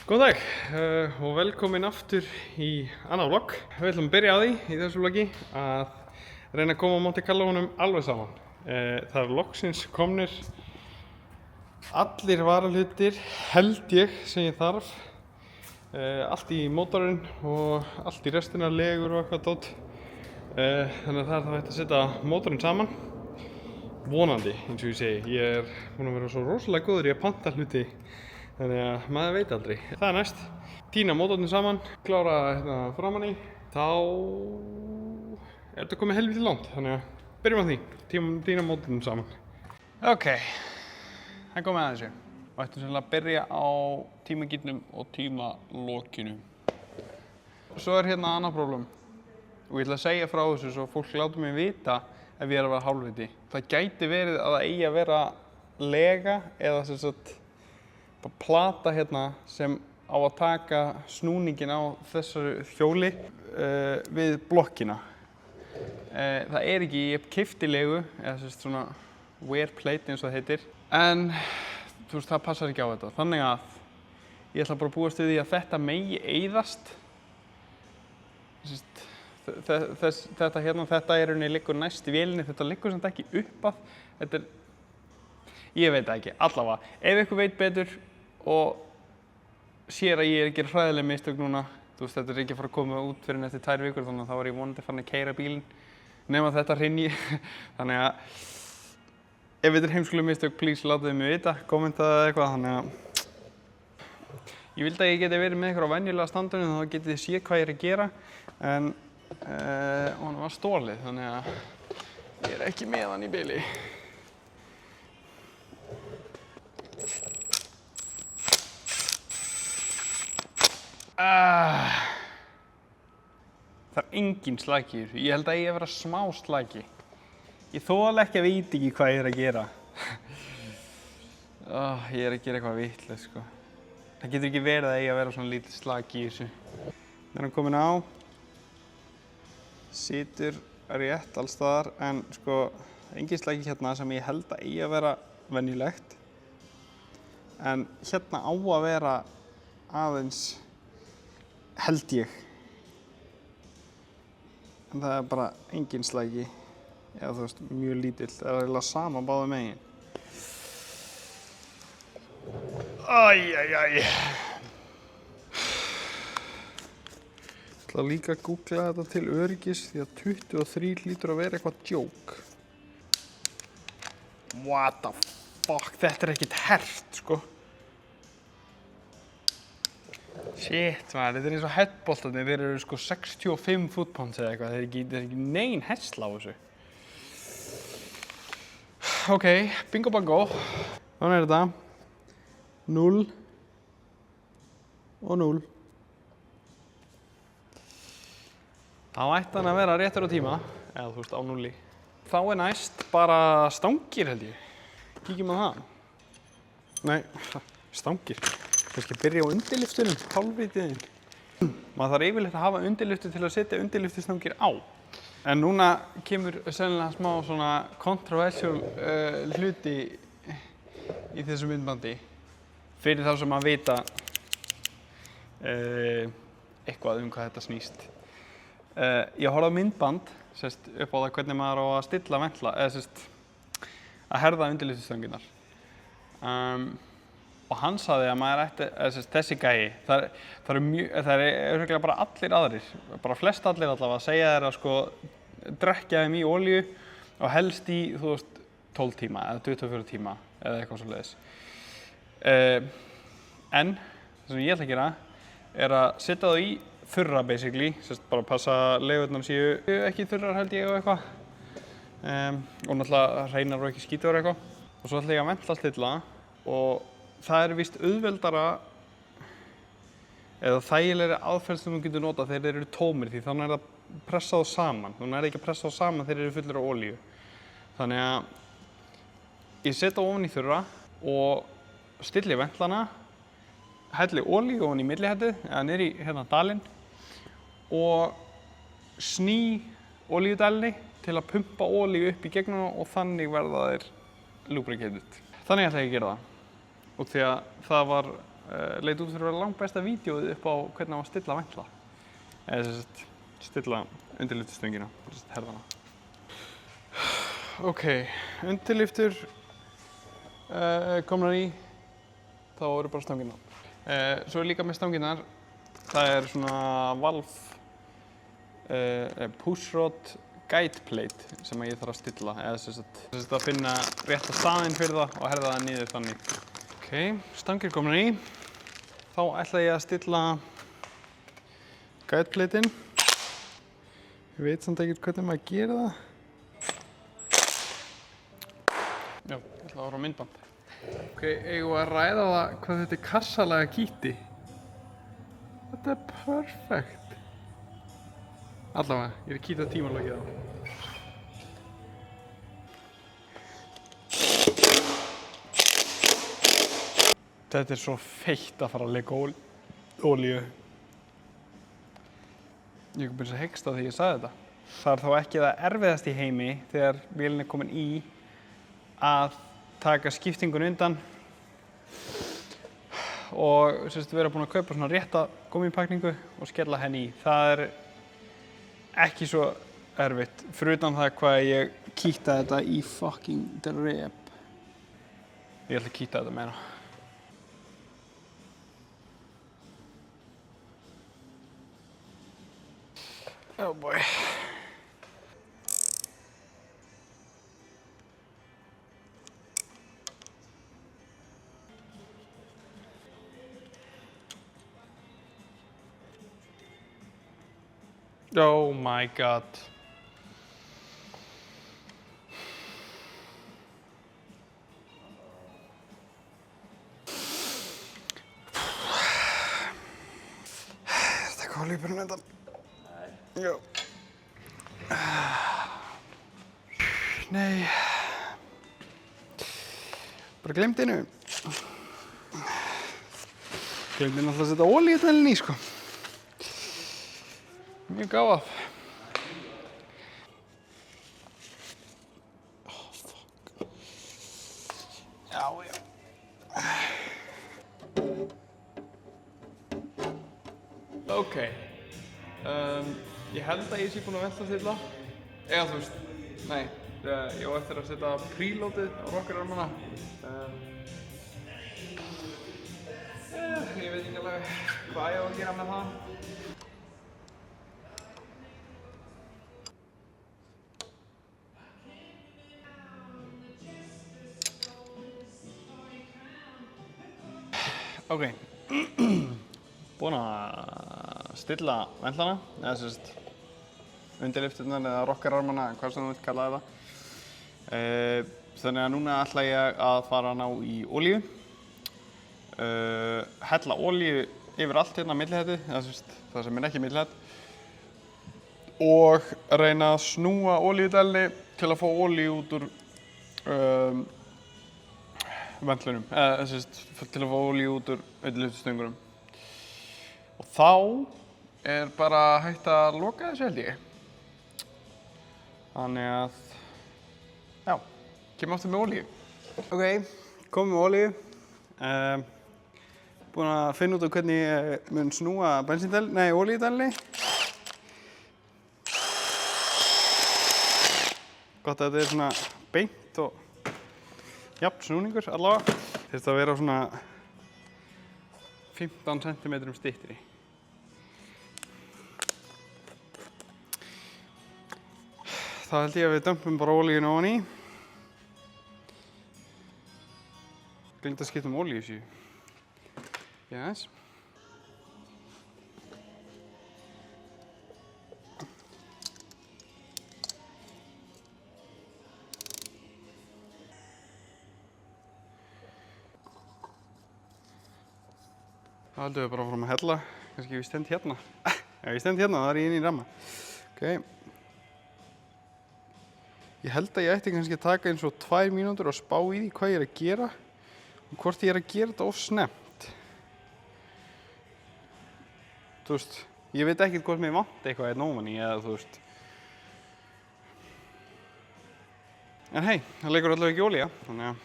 Góðan dag og velkomin aftur í annað vlogg. Við ætlum að byrja á því í þessu vloggi að reyna að koma Monte Carlo-unum alveg saman. Það er loksins komnir allir varahlutir, held ég, sem ég þarf. Allt í mótorinn og allt í restina, legur og eitthvað dót. Þannig að það er það hægt að setja mótorinn saman. Vonandi, eins og ég segi. Ég er búinn að vera svo rosalega góður í að panta hluti. Þannig að maður veit aldrei. Það er næst. Tína mótorinn saman, klára hérna framan í. Þá er þetta komið helviti langt. Þannig að byrjum á því. Tína mótorinn saman. Ok, það er komið að þessu. Og ættum sennilega að byrja á tímagírnum og tímalokinu. Svo er hérna annað problem. Og ég ætla að segja frá þessu svo fólk láti mig vita ef ég er að vera hálfviti. Það gæti verið að það eigi að vera lega eða sem sagt plata hérna sem á að taka snúningin á þessu hjóli við blokkina. Það er ekki, ég keypti legu, eða svona wear plate eins og það heitir, en þú veist, það passar ekki á þetta. Þannig að ég ætla bara að búast við því að þetta megi eyðast. Þetta hérna, þetta er rauninni liggur næst í vélinni, þetta liggur samt ekki upp að. Þetta er, ég veit það ekki, allavega. Ef ykkur veit betur og sér að ég er að gera hræðileg mistök núna, þú veist, þetta er ekki að fara að koma út fyrir eftir 2 vikur, þannig að þá var ég vonandi farin að keyra bílinn nema þetta hrynji. Þannig að ef þetta er heimskuleg mistök, please látaðu mig vita, kommentaðu eitthvað. Þannig að ég vildi að ég geti verið með ykkur á venjulega standunum, þá getið þið séð hvað ég er að gera, en honum var stolið, þannig að ég er ekki með hann í bili. Það er engin slaki í þessu. Ég held að ég vera smá slaki. Ég þoli ekki að veit ekki hvað ég er að gera. Ég er að gera eitthvað vitlaust, sko. Það getur ekki verið að ég að vera svona lítið slaki í þessu. Það er komin á. Situr rétt alls staðar, en sko engin slaki hérna sem ég held að eigi að vera venjulegt. En hérna á að vera aðeins held ég. En það er bara engin slaki, eða þú veist, mjög lítill. Það er eiginlega sama báðum megin. Æ. Ég ætla líka að googla þetta til öryggis því að 23 hlýtur að vera eitthvað djók. What the fuck, þetta er ekkert hert, sko. Shit, maður, þetta er eins og headboltarnir, þeir eru sko 65 footpounds eða eitthvað, það er ekki nein hesla á þessu. Ok, bingo bango. Þannig er þetta 0 og 0. Þá ætti hann að vera réttur á tíma, eða þú veist á 0. Þá er næst bara stangir held ég. Kíkjum á það. Nei, stangir. Kannski byrja á undirlyftunum, hálfvitiðin. Maður þarf yfirleitt að hafa undirlyftu til að setja undirlyftustangir á. En núna kemur sennilega smá svona controversial hluti í þessu myndbandi. Fyrir þá sem að vita eitthvað hvað þetta snýst. Ég horfði á myndband upp á það hvernig maður á að stilla ventla, eða að herða undirlyftustanginnar. Og hann sagði að maður ætti, þessi gæi, það er örugglega bara allir aðrir, bara flest allir allavega, að segja þér að sko drekkja þeim í olíu og helst í, þú veist, 12 tíma eða 24 tíma eða eitthvað svoleiðis. En það sem ég ætla að gera er að setja það í þurra basically, bara passa legurnar séu ekki þurrar held ég og eitthvað. Og náttúrulega hreinar og ekki skítur og eitthvað. Og svo ætla ég að ventlastilla og það er víst auðveldara eða þægilegri aðferð sem þú getur notað þegar þeir eru tómir því þannig er það pressað saman. Þú nærðu ekki að pressa saman þegar þeir eru fullir af olíu. Þannig að ég setja ofan í þurra og stilli ventlana, helli olíu ofan í millihettið eða niður í hérna dalinn og sný olíudælinni til að pumpa olíu upp í gegnum og þannig verða þeir lubricated. Þannig ætla ég að gera það. Og því að það var leit út fyrir að vera langbesta vídeóið upp á hvernig á að stilla ventla. Eða sem sagt, stilla undirlyftustöngina, herðana. Ok, undirlyftur komnar í, þá eru bara stangirnar. Svo líka með stanginnar, það er svona Valve push rod guide plate sem ég þarf að stilla, eða sem sagt að finna rétta staðinn fyrir það og herða það niður þannig. Ok, stangir komnar í. Þá ætla ég að stilla guide plate-inn. Ég veit samt ekkert hvernig maður gerir það. Já, ég ætla að horfa á myndband. Ok, eigum við að ræða það hvað þetta er kassalega kýtti. Þetta er perfekt. Allavega, ég er að kýta tímalogið á. Þetta er svo feitt að fara að leika olíu. Ég kom byrjað að heksta þegar ég sagði þetta. Það er þó ekki það erfiðast í heimi þegar vélin er komin í að taka skiptingun undan og vera búinn að kaupa svona rétta gúmmípakningu og skella henni í. Það er ekki svo erfitt, fyrir utan það hvað ég kýttaði þetta í fucking drep. Ég ætla að kýtta þetta meira. Oh boy. Oh my god. Þetta kom lífur undan. Já. Nei. Bara gleymdi einu. Gleymdi náttúrulega að setja olíu í dælinn í, sko. Mjög gáð. Oh, fuck. Já, já. Ok. Ég held að ég sé búinn að velta stilla. Eða þú veist, nei. Ég á eftir að setja preloadið á rockerarmana. Ég veit ekki alveg hvað ég á að gera með það. Ok, búinn að stilla ventlana, eða sem sagt undirlyfturnar eða rockerarmana, hvað sem þú vilt kalla þetta. Þannig að núna ætla ég að fara að ná í olíu. Hella olíu yfir allt hérna millihættið, eða sem sagt það sem er ekki millihætt. Og reyna að snúa olíudælni til að fá olíu út úr ventlunum, eða sem sagt til að fá olíu út úr undirlyftustöngunum. Og þá er bara hægt að loka þessu held ég. Þannig að, já, kemur aftur með olíu. Ok, komum með olíu. Búinn að finna út af hvernig ég mun snúa olíudælni. Gott að þetta er svona beint og jafn snúningur allavega. Þurfti að vera svona 15 cm styttri. Þá held ég að við dömpum bara olíuna ofan í. Gleymdi að skipta olíu síðu. Yes. Þá höldum við bara áfram að hella. Kannski ég stend hérna. Já, ég stend hérna, það er ég inn í ramma. Ok. Ég held að ég ætti kannski að taka eins og 2 mínútur og spá í því hvað ég er að gera og hvort ég er að gera þetta of snemmt. Þú veist, ég veit ekkert hvort mér vanti eitthvað hérna ofan í eða þú veist. En hey, það leikur allavega ekki olía, þannig að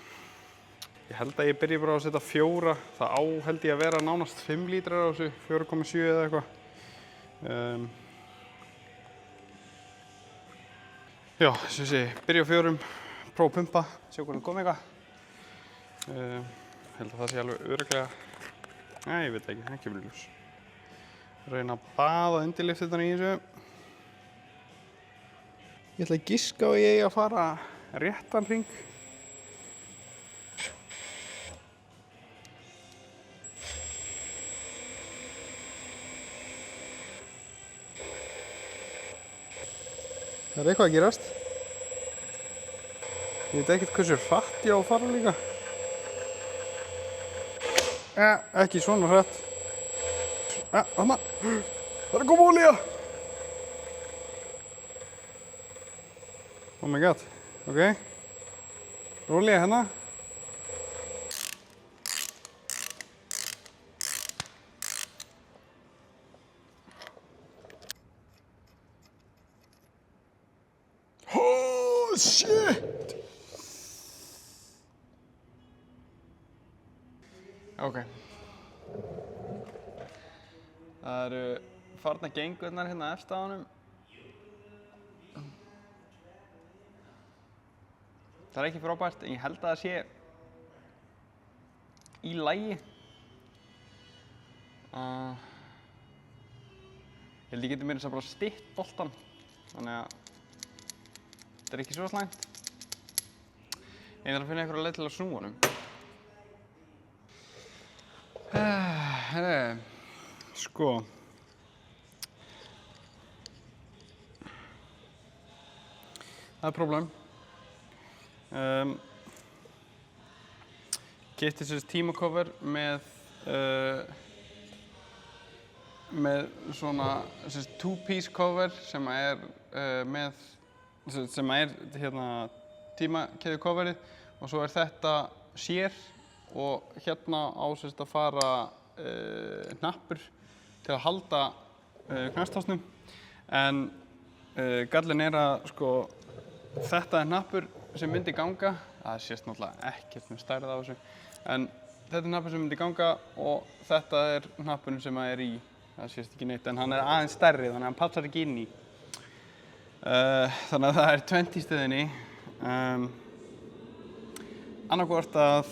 Ég held að ég byrji bara að setja 4, það á held ég að vera nánast 5 lítrar á þessu, 4,7 eða eitthvað. Já, sem ég segi, byrja á 4, prófa að pumpa, sjá hvernig kom eitthvað. Held að það sé alveg örugglega, nei, ég veit ekki verið ljós. Reyna að baða undirlyfturnar í þessu. Ég ætla að giska á að ég eigi að fara réttan hring. Það er eitthvað að gerast. Ég veit ekkert hversu hratt ég á að fara líka. Ekki svona hratt. Þarna. Það er að koma olía. Oh my god. Ok. Olía hérna. Oh shit! Ok. Það eru farnar gengurnar hérna eftir á honum. Það er ekki frábært, en ég held að það sé í lagi. Ég held ég geti meira þess að bara stytt boltann, þannig að þetta er ekki svo slæmt. Ég þarf að finna einhverja leið til að snúa honum. Sko. Það er problem. Keypti þessi tímacover með svona two-piece cover sem er hérna tímakeðjucoverið og svo er þetta sér og hérna á að fara hnappur til að halda knastásnum en gallinn er að sko þetta er hnappur sem myndi ganga, það sést náttúrulega ekkert með stærð á þessu en þetta er hnappur sem myndi ganga og þetta er hnappurinn sem er í, það sést ekki neitt en hann er aðeins stærri þannig að hann passar ekki inn í þannig að það er 20 stöðinni annarkvort að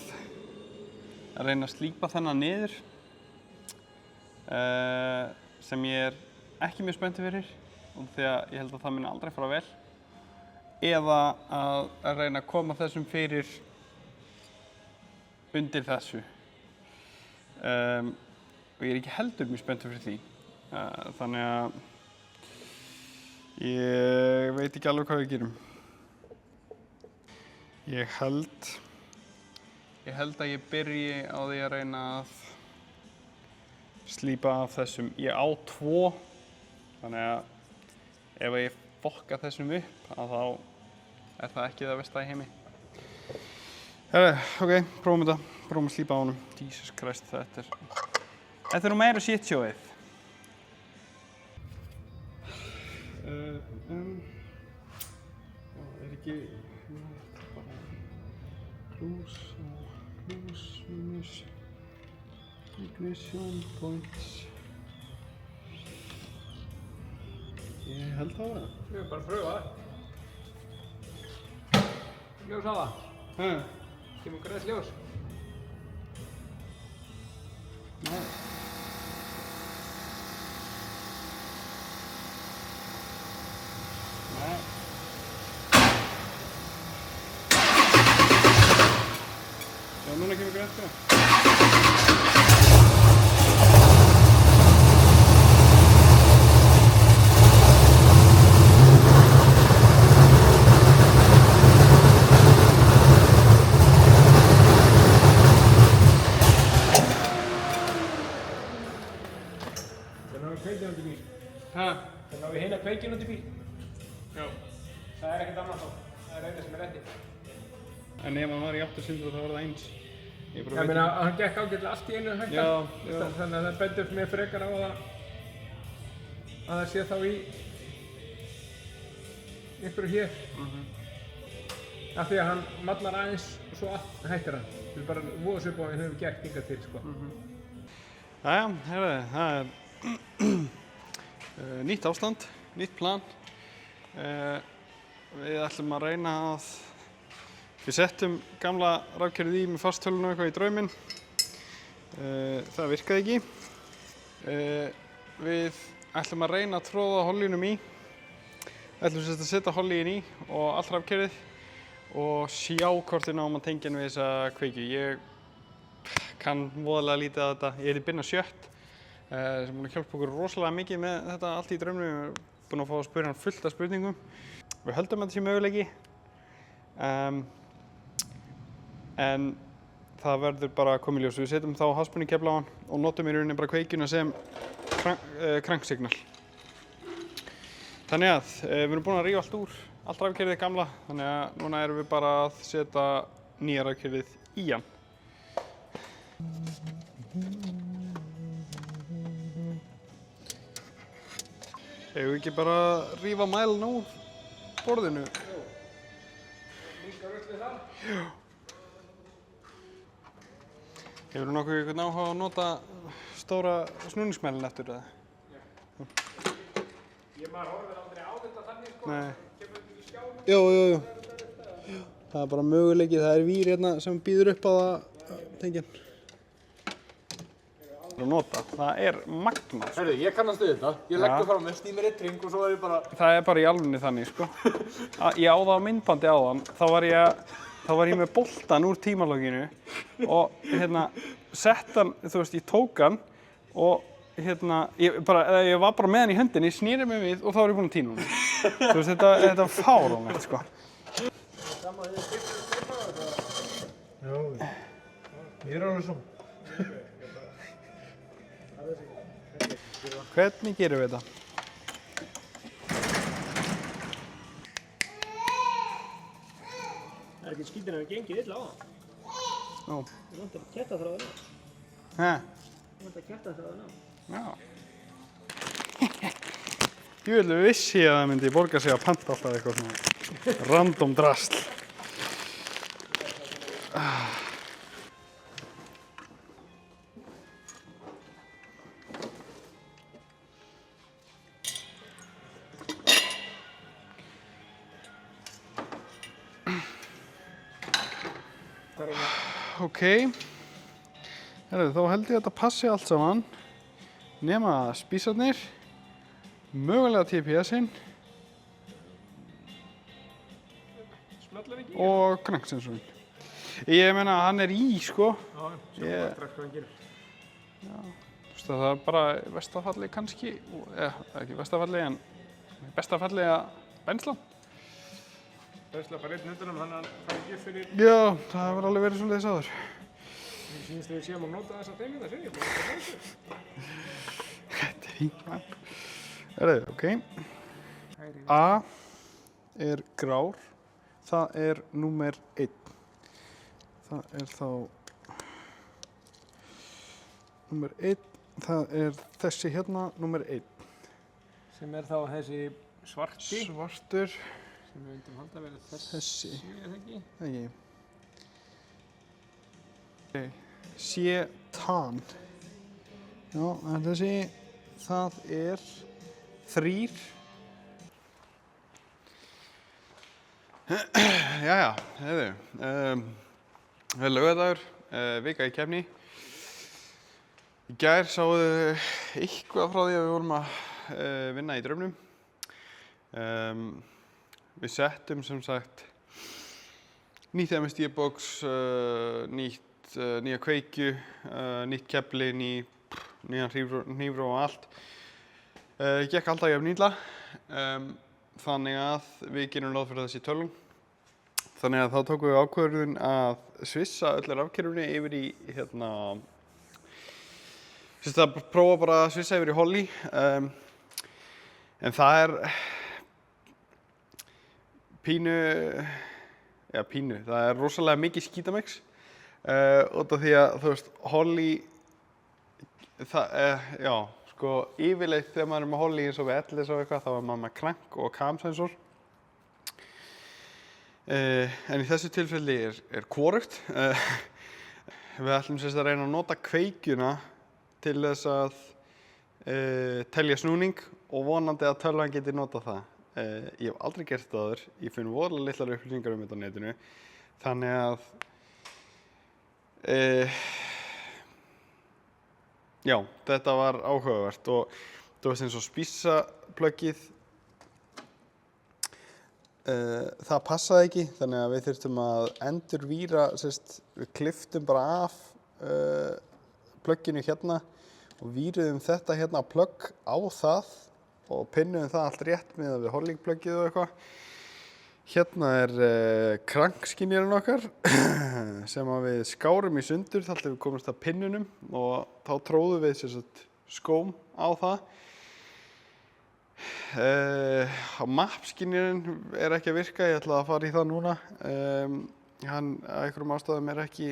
reyna að slípa þennan niður sem ég er ekki mjög spenntur fyrir og því að ég held að það muni aldrei fara vel eða að reyna að koma þessum fyrir undir þessu og ég er ekki heldur mjög spenntur fyrir því þannig að ég veit ekki alveg hvað við gerum ég held að ég byrji á því að reyna að slípa af þessum ég á 2 þannig að ef ég fokka þessum upp að þá er það ekki það versta í heimi. Ok, prófum þetta. Prófum að slípa á honum. Jesus Christ, þetta er nú meira shit showið. Er ekki bara cruise minus ignition points. Ég held það var það. Ég er bara að pröfa það. Ljós á það. Kemur græs ljós. Nei. Nei. Já, núna kemur græs ljós. Þannig að við hérna kveikjum út í bíl. Já. Það er ekkert annað þá. Það er eina sem er rétti. En ef hann var í 8 sindur þá var það eins. Ég meina að hann gekk ágætlega allt í einu hægt. Já. Þannig að það bendur mér frekar á að það sé þá í einhverju hér. Af því að hann mallar aðeins og svo hættir hann. Við erum bara voða svipað og við höfum gert hingað til, sko. Jæja, heyrðu, það er nýtt ástand, nýtt plan. Við ætlum að reyna að við settum gamla rafkerfið í með fasttöluna eitthvað í drauminn. Það virkaði ekki. Við ætlum að reyna að tróða hollínum í. Ætlum að setja hollín í og allt rafkerfið og sjá hvort við náum að tengja við þessa kveikju. Ég kann voðalega lítið að þetta. Ég heiti Binna Sjött sem búinn að hjálpa okkur rosalega mikið með þetta allt í draumnum. Við erum búin að fá að spyrja hann fullt af spurningum. Við höldum að þetta sé möguleiki. En það verður bara að koma í ljós. Við setjum þá háspunnikefli á hann og notum í rauninni bara kveikjuna sem cranksignal. Þannig að við erum búin að rífa allt úr, allt rafkerfið gamla, þannig að núna erum við bara að setja nýja rafkerfið í hann. Eigum við ekki bara að rífa mælan úr borðinu? Líka rull við það? Já. Hefurðu nokkuð einhvern áhuga að nota stóra snúningsmælinn eftir það? Maður horfir aldrei á þetta þannig, sko. Nei. Kemur þetta í skjánum? Jú. Það er bara möguleiki, það er vír hérna sem býður upp á það tengjan. Að nota, það er magnað. Herðu, ég kannast við þetta. Ég legg það frá mér, sný mér eitt ring og svo er ég bara... Það er bara í alvunni þannig, sko. Ég á það á myndbandi áðan, þá var ég með boltan úr tímaloginu og sett hann, þú veist, ég tók hann og ég var bara með hann í höndinni, snýrði mig við og þá var ég búinn að tína hann. Þú veist, þetta var fáránlegt, sko. Saman því að skipta þetta? Já, ég er alveg svona. Hvernig gerum við þetta? Það er ekki skítin að við gengið illa á það. Ó. Við vantar að kjarta þráðan á. Við vantar að kjarta þráðan á. Já. Jú, vissi ég að það myndi borga sig að panta alltaf eitthvað svona random drasl. Ok, þá held ég að þetta passi allt saman nema spísarnir, mögulega TPS-inn og cranksensorinn. Ég meina hann er í, sko. Já, sjá bara strax hvað hann gerir. Já, þú veist það er bara verstafalli kannski, ekki verstafalli en bestafalli að benslan. Bensla bara einn hundunum, þannig að hann fær ekki upp fyrir... Já, það hefur alveg verið svoleiðis áður. Mér sýnist að við séum að nota þessa þeimina, segir ég. Bara þetta er Þetta er fínt, mann. Ok. A er grár. Það er númer 1. Það er þá... Númer 1. Það er þessi hérna, númer 1. sem er þá þessi svarti. Svartur. Sem við veitum halda að vera Þessi. er það ekki? Ekki. Sétan. Já, en þessi, það er 3. Jæja, heiðu. Það er laugardagur, vika í keppni. Í gær sáuðu eitthvað frá því að við vorum að vinna í draumnum. Við settum sem sagt nýtt MSD-box, nýja kveikju, nýtt kefli, nýjan hnífró og allt. Gekk alltaf jafn illa, þannig að við gerum ráð fyrir þessi tölvum. Þannig að þá tókum við ákvörðun að svissa öll rafkerfunni yfir í að prófa bara að svissa yfir í Holly. En það er það er rosalega mikið skítamix út af því að, þú veist, Holly, yfirleitt þegar maður er með Holly eins og við Ellis og eitthvað, þá er maður með crank og cam-sensor. En í þessu tilfelli er hvorugt. við ætlum sérst að reyna að nota kveikjuna til þess að telja snúning og vonandi að tölvan geti notað það. Ég hef aldrei gert það áður, ég finn voðalega litlar upplýsingar þetta á netinu, þannig að já, þetta var áhugavert og þú veist eins og spísapluggið, það passaði ekki, þannig að við þurftum að endurvíra, við klipptum bara af plugginu hérna og víruðum þetta hérna plugg á það og pinnuðum það allt rétt með við hollingpluggið og eitthvað. Hérna krankskynjarinn okkar sem að við skárum í sundur þar til við komumst að pinnunum og þá tróðum við skóm á það. Map-skynjarinn ekki að virka, ég ætla að fara í það núna. Hann af einhverjum ástæðum ekki,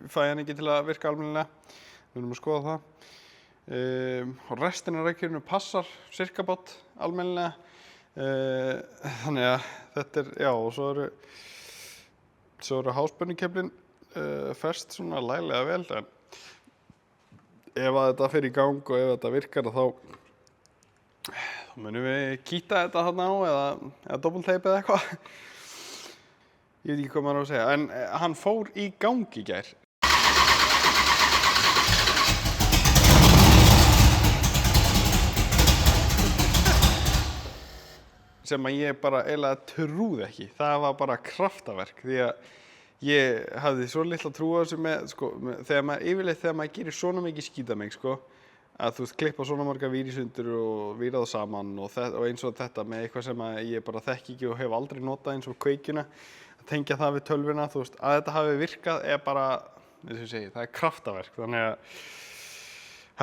fæ hann ekki til að virka almennilega. Við erum að skoða það. Og restin af reykjurinu passar sirkabát almennilega. Þannig að þetta já, og svo eru háspennukeflin fest svona læglega vel, en ef að þetta fer í gang og ef þetta virkar þá munum við kýta þetta þarna á eða doppelteipa eða eitthvað. Ég veit ekki hvað maður á að segja, en hann fór í gang í gær. Sem að ég bara eiginlega trúði ekki. Það var bara kraftaverk því að ég hafði svo litla trú á þessu þegar maður gerir svona mikið skítameng, að þú veist, klippa svona marga vír í sundur og víra það saman og eins og þetta með eitthvað sem ég bara þekki ekki og hef aldrei notað eins og kveikjuna, að tengja það við tölvuna, þú veist, að þetta hafi virkað bara, eins og ég segi, það kraftaverk. Þannig að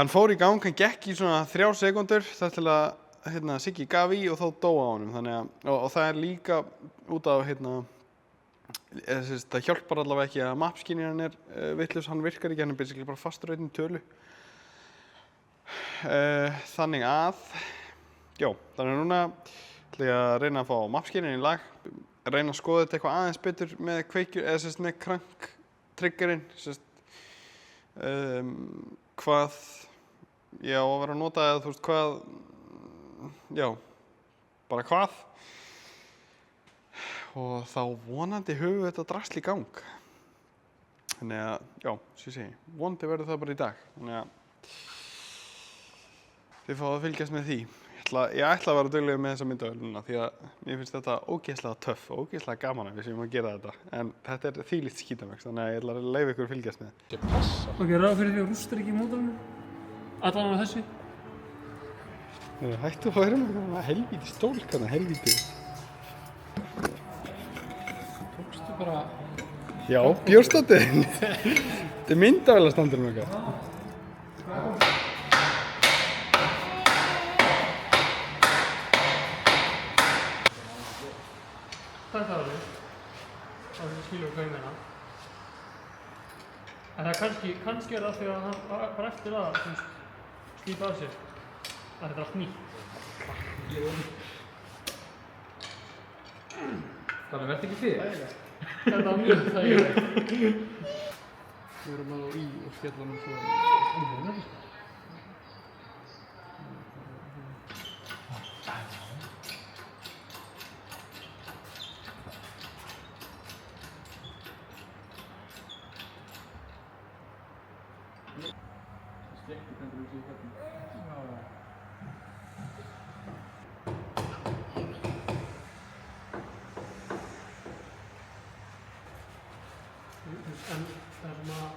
hann fór í gang, hann gekk í svona 3 sekúndur þar til að Siggi gaf í og þá dó á honum, þannig að og það líka út af það hjálpar allavega ekki að map-skynjarinn vitlaus, hann virkar ekki, hann basically bara fastur á einni tölu. Þannig að þannig að núna ætla ég að reyna að fá map-skynjarinn í lag, reyna að skoða þetta eitthvað aðeins betur með kveikjur eða með crank-triggerinn, hvað ég á að vera að nota eða þú veist hvað bara hvað og þá vonandi höfum við þetta drasl í gang. Þannig að, svo ég segi, vonandi verður það bara í dag. Þannig að þið fáið að fylgjast með því. Ég ætla að vera duglegur með þessa myndavél núna því að mér finnst þetta ógeðslega töff og ógeðslega gaman að við séum að gera þetta. En þetta þvílíkt skítamix, þannig að ég ætla að leyfa ykkur að fylgjast með þetta. Ég passa. Ok, ráð fyrir því að rústar ekki mótorinu? Allan á þessu? Hættu að vera með helvíti stólk hana, helvíti. Tókstu bara... Já, bjórstandinn. Þetta myndavélarstandurinn okkar. Þetta var við. Það er skilur hvað ég meina. En það kannski það því að hann bara eftir það, slípa af sér. Það er allt nýtt. Þannig verði ekki fyrir. Þetta var mjög þægilegt. Við erum að í og skella svo. Skekki kandur við sér hérna. En það er svona...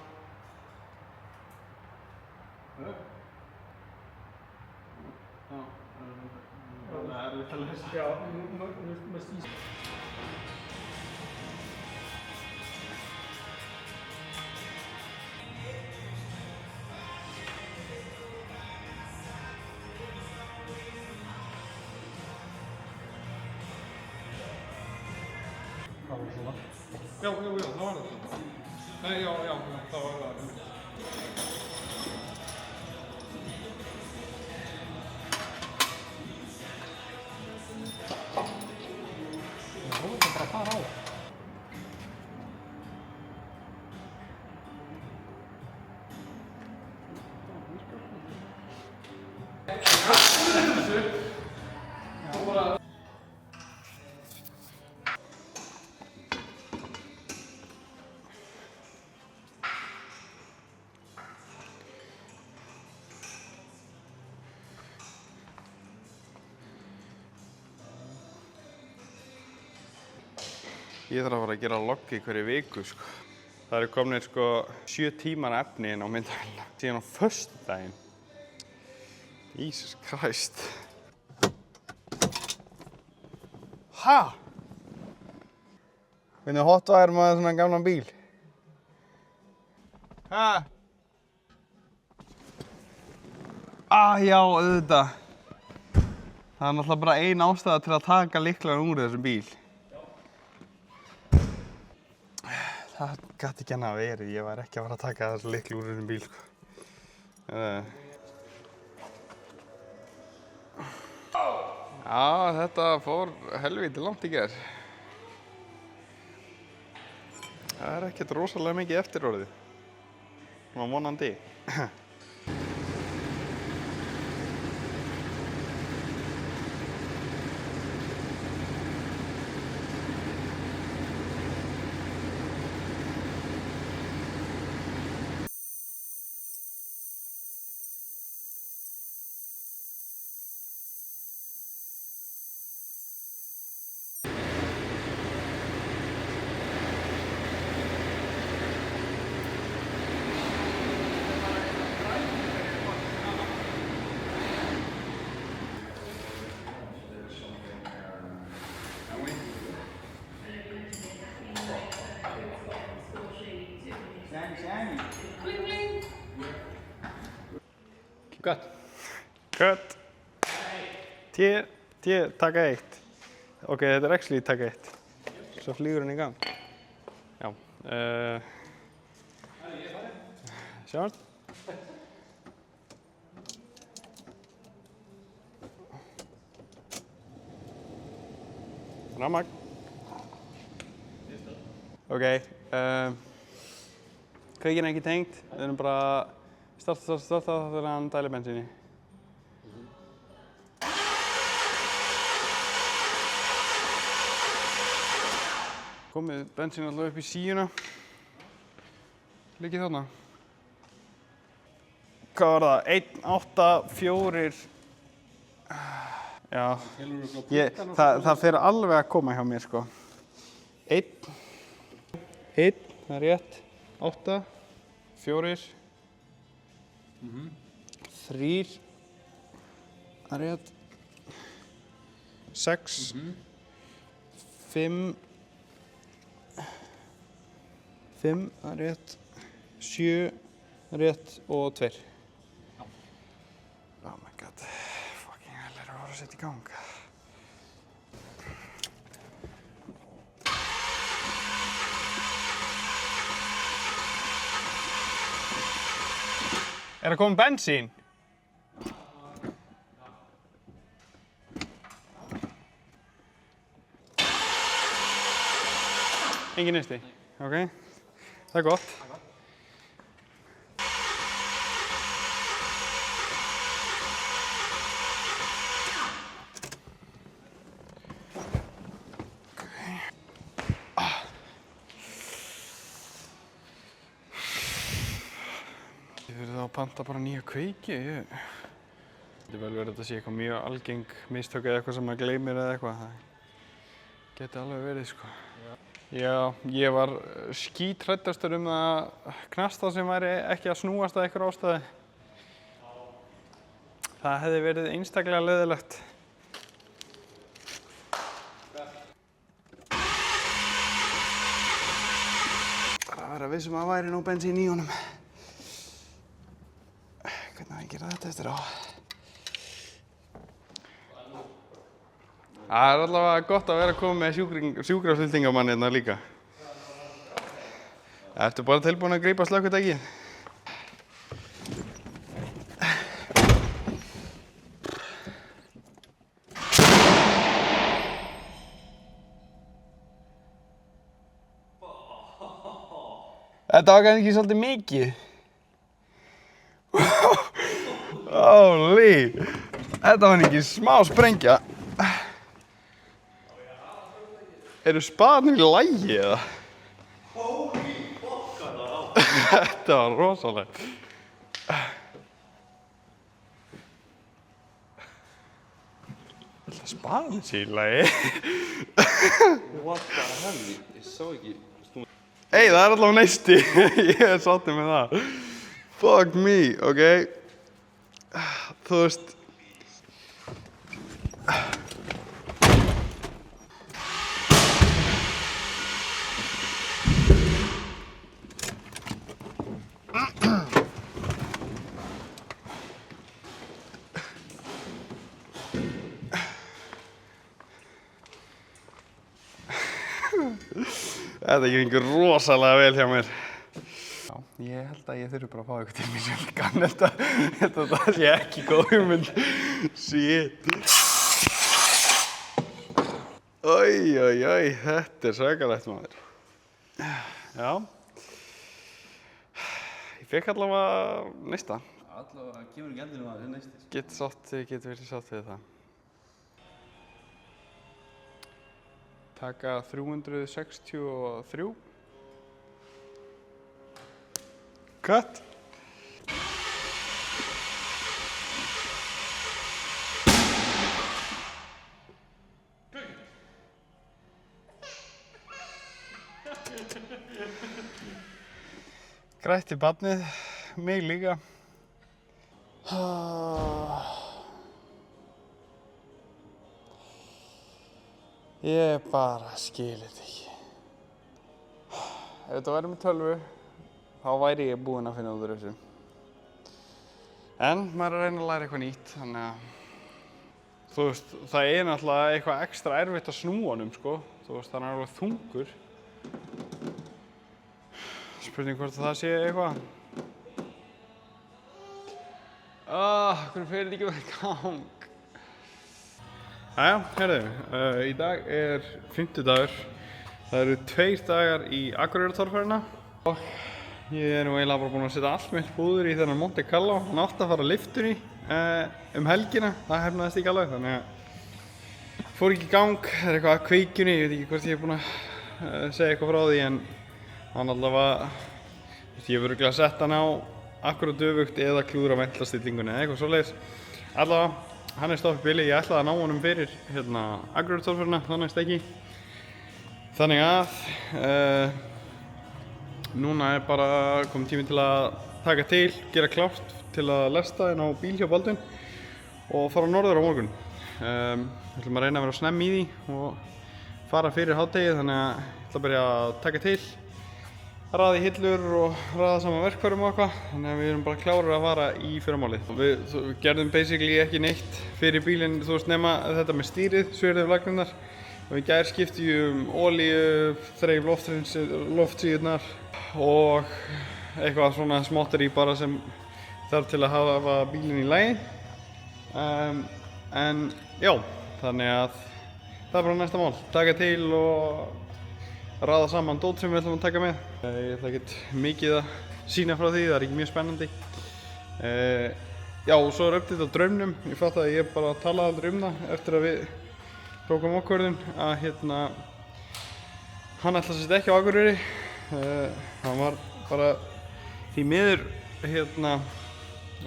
Það er erfitt að lesa. Já, með stíl. Það var svona. Já, það var það. Nei, já, það var það. Það var bara að fara á. Ég þarf að fara að gera logg í hverju viku, sko. Það eru komnir, sko, 7 tímar efni inn á myndavélina. Síðan á föstudaginn. Jesus Christ. Ha? Hvernig hotvæðir maður svona gamlan bíl? Ha? Já, auðvitað. Það er náttúrulega bara ein ástæða til að taka lyklar úr þessum bíl. Það gæti ekki annað að verið. Ég var ekki að fara að taka þessu lykli úr þessum bíl, sko. Já, þetta fór helvíti langt í gær. Það er ekkert rosalega mikið eftirorðið. Svona vonandi. Cut. Cut. Taka 1. Ok, þetta er actually taka 1. Svo flýgur hann í gang. Já. Sjáum. Rafmagn. Ok. Kveikinn er ekki tengt. Við erum bara starta þegar hann dælir bensíni. Komið bensín alltaf upp í síuna. Liggið þarna. Hvað var það? 1, 8, 4. Já. Það fer alveg að koma hjá mér, sko. 1, það er rétt. 8, 4. 3, það er rétt. 6, 5, það er rétt. 7, það er rétt og 2. Oh my god, fucking hell, erum við að setja í gang. Er það komið bensín? Engin neisti? Ok. Það er gott. Ég verði þá að panta bara nýja kveiki. Þetta vel verið að þetta sé eitthvað mjög algeng mistök eða eitthvað sem maður gleymir eða eitthvað. Það geti alveg verið, sko. Já, ég var skítræddastur að knasta sem væri ekki að snúast að einhverju ástæðu. Það hefði verið einstaklega leiðilegt. Bara að vera vissum að væri nú bensín í honum. Hvernig á ég að gera þetta eftir á? Það er allavega gott að vera að koma með sjúkraflutningamann hérna líka. Ertu bara tilbúin að grípa slökkvitækið? Þetta var kannski svolítið mikið. Holy! Þetta var ekki smá sprengja. Eru spaðarnir í lagi eða? Holy fuck, þetta var rosalegt. Þetta spaðarnir sé í lagi. What the hell? Ég sá ekki stúm. Hey, það er allavega neisti. Ég er sáttið með það. Fuck me, ok? Þú veist... Þetta gengur rosalega vel hjá mér. Já, ég held að ég þurfi bara að fá eitthvað til mér sjálfgan. Þetta sé ekki góð hugmynd. Shit. Oj, þetta er svakalegt maður. Já. Ég fekk allavega neista. Allavega kemur ekki endinu að það er neistir. Get verið sátt við það. Taka 363. Cut. Grætti barnið, mig líka. Ég bara skil þetta ekki. Ef þetta væri með tölvu, þá væri ég búinn að finna út úr þessu. En maður er að reyna að læra eitthvað nýtt, þannig að þú veist, það er náttúrulega eitthvað ekstra erfitt að snúa honum, sko. Þú veist, hann er alveg þungur. Spurning hvort það sé eitthvað. Hvernig fer þetta ekki með gang? Jæja, herðu, í dag er 5. dagur. Það eru 2 dagar í Akureyrartorfæruna og ég er nú eiginlega bara búinn að setja allt mitt púður í þennan Monte Carlo. Hann átti að fara lyftunni helgina, það hefnaðist ekki alveg, þannig að fór ekki í gang. Það er eitthvað að kveikjunni, ég veit ekki hvort ég er búinn að segja eitthvað frá því, en hann allavega, ég verður örugglega að setja hann á akkurat öfugt eða klúðra ventilastillingunni eða eitthvað svoleiðis. Allavega, hann er stoppið bili, ég ætlaði að ná honum fyrir Akureyrartorfæruna, það næst ekki. Þannig að núna er bara kominn tími til að taka til, gera klárt til að lesta inn á bíl hjá Baldvin og fara norður á morgun. Við ætlum að reyna að vera snemm í því og fara fyrir hádegið, þannig að ég ætla að byrja að taka til, raða í hillur og raða saman verkfærum og eitthvað, þannig að við erum bara klárir að fara í fyrramálið. Við gerðum basically ekki neitt fyrir bílinn, þú veist, nema þetta með stýrið, svörðið lagnirnar. Og í gær skipti ég olíu, þreif loftsíðurnar og eitthvað svona smátteri bara sem þarf til að hafa bílinn í lagi. En já, þannig að það er bara næsta mál. Taka til og raða saman dót sem við ætlum að taka með. Ég ætla ekkert mikið að sýna frá því, það er ekki mjög spennandi. Já, og svo er update á draumnum. Ég fatt að ég bara talaði aldrei um það eftir að við tókum ákvörðun að hann ætlaði að setja ekki á Akureyri. Hann var bara því miður